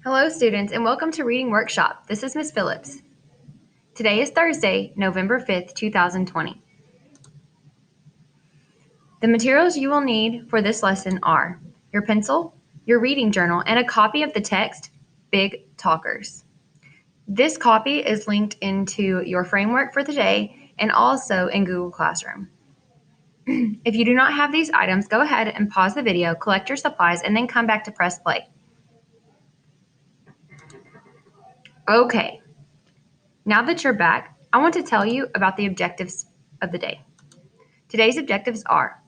Hello, students, and welcome to Reading Workshop. This is Ms. Phillips. Today is Thursday, November 5th, 2020. The materials you will need for this lesson are your pencil, your reading journal, and a copy of the text, Big Talkers. This copy is linked into your framework for the day and also in Google Classroom. If you do not have these items, go ahead and pause the video, collect your supplies, and then come back to press play. Okay, now that you're back, I want to tell you about the objectives of the day. Today's objectives are: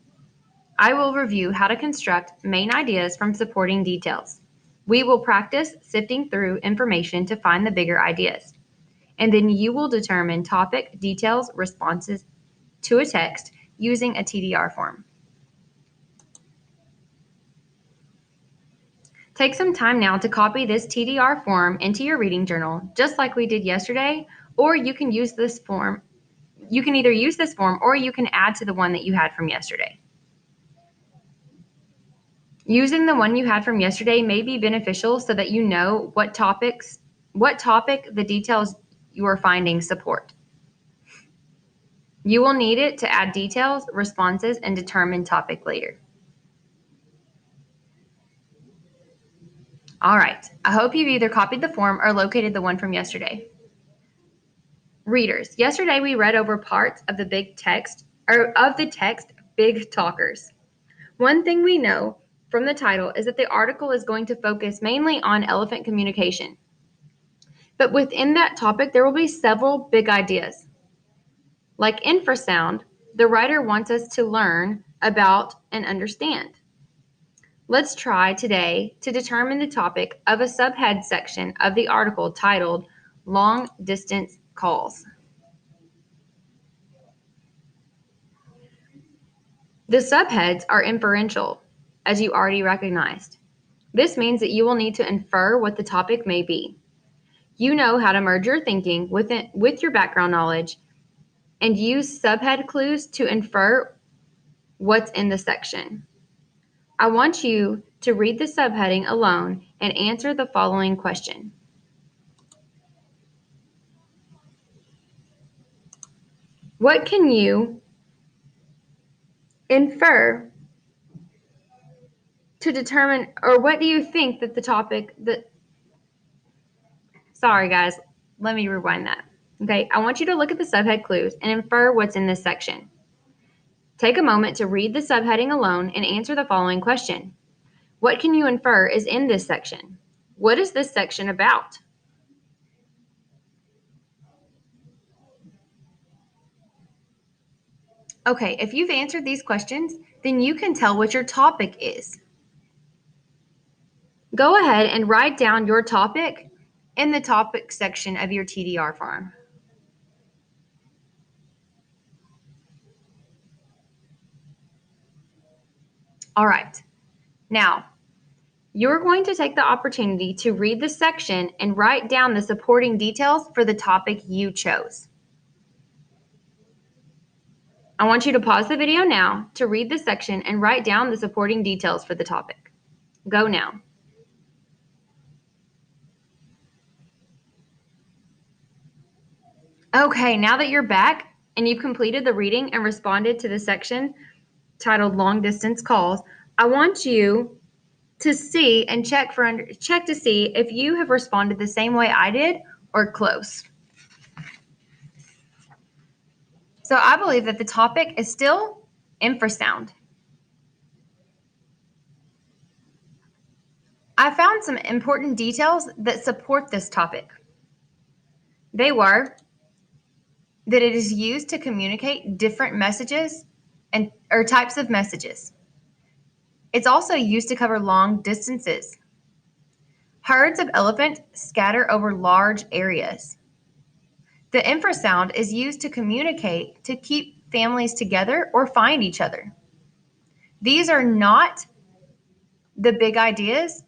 I will review how to construct main ideas from supporting details. We will practice sifting through information to find the bigger ideas. And then you will determine topic, details, responses to a text using a TDR form. Take some time now to copy this TDR form into your reading journal, just like we did yesterday, or you can use this form. You can either use this form or you can add to the one that you had from yesterday. Using the one you had from yesterday may be beneficial so that you know what topic the details you are finding support. You will need it to add details, responses, and determine topic later. All right, I hope you've either copied the form or located the one from yesterday. Readers, yesterday we read over parts of the text, Big Talkers. One thing we know from the title is that the article is going to focus mainly on elephant communication. But within that topic, there will be several big ideas. Like infrasound, the writer wants us to learn about and understand. Let's try today to determine the topic of a subhead section of the article titled Long Distance Calls. The subheads are inferential, as you already recognized. This means that you will need to infer what the topic may be. You know how to merge your thinking with your background knowledge and use subhead clues to infer what's in the section. I want you to read the subheading alone and answer the following question. What can you infer to determine, or what do you think that the topic that, sorry guys, let me rewind that. Okay, I want you to look at the subhead clues and infer what's in this section. Take a moment to read the subheading alone and answer the following question. What can you infer is in this section? What is this section about? Okay, if you've answered these questions, then you can tell what your topic is. Go ahead and write down your topic in the topic section of your TDR form. All right, now you're going to take the opportunity to read the section and write down the supporting details for the topic you chose. I want you to pause the video now to read the section and write down the supporting details for the topic. Go now. Okay, now that you're back and you've completed the reading and responded to the section titled Long Distance Calls, I want you to see and check to see if you have responded the same way I did or close. So I believe that the topic is still infrasound. I found some important details that support this topic. They were that it is used to communicate different messages or types of messages. It's also used to cover long distances. Herds of elephants scatter over large areas. The infrasound is used to communicate to keep families together or find each other. These are not the big ideas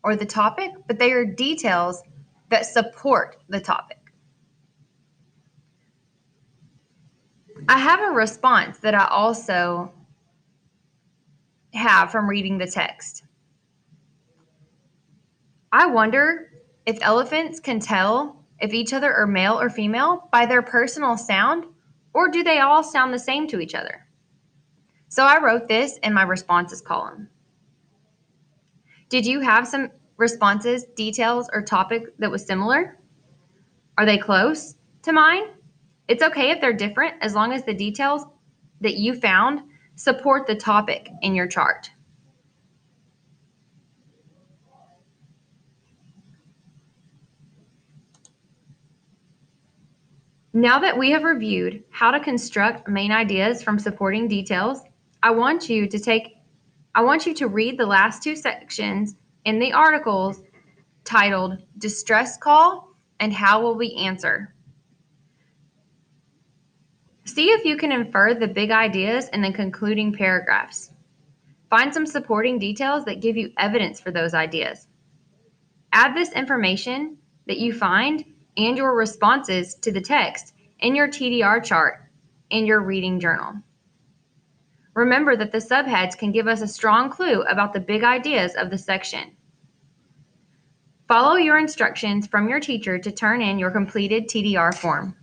or the topic, but they are details that support the topic. I have a response that I also have from reading the text. I wonder if elephants can tell if each other are male or female by their personal sound, or do they all sound the same to each other? So I wrote this in my responses column. Did you have some responses, details, or topic that was similar? Are they close to mine? It's okay if they're different as long as the details that you found support the topic in your chart. Now that we have reviewed how to construct main ideas from supporting details, I want you to read the last two sections in the articles titled Distress Call and How Will We Answer? See if you can infer the big ideas in the concluding paragraphs. Find some supporting details that give you evidence for those ideas. Add this information that you find and your responses to the text in your TDR chart in your reading journal. Remember that the subheads can give us a strong clue about the big ideas of the section. Follow your instructions from your teacher to turn in your completed TDR form.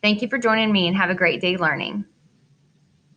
Thank you for joining me and have a great day learning.